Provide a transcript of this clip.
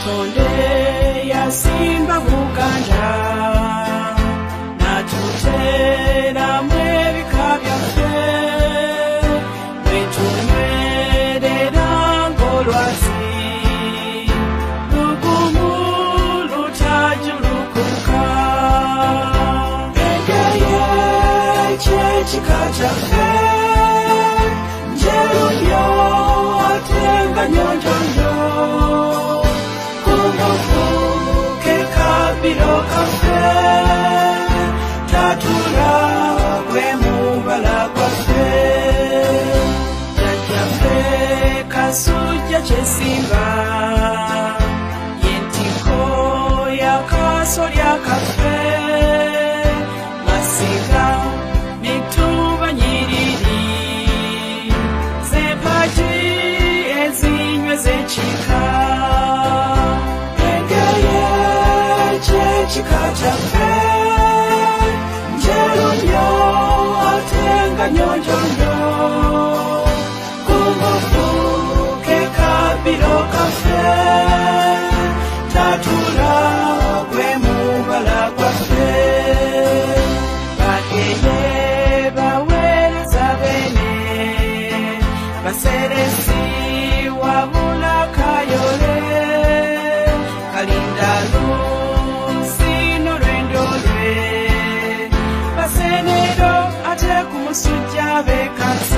Katonde yasimba Buganda natutera mwebika byaffe bwetunywerera ng'olwazi lugumu lutajulukuka engeye kyekika kyaffe njeru nnyo ate nga nnyonjonjo kumufuke kabiro kaffe tatula gwe mubala gwaffe jjajjaffe Kasujja Kyesimba yentiko yakasolya kaffe Masiga Mituba Nyiriri z'empagi ezinywe z'ekika engeye kyekika kyaffe njeru nnyo ate nga nnyonjonjo kumufuke kabiro kaffe tatula gwe mubala gwaffe bageye baweereza beene baseresi wabula Kayole Kalinda Lusino lwendo lwe basenero ate kumusujja bekasi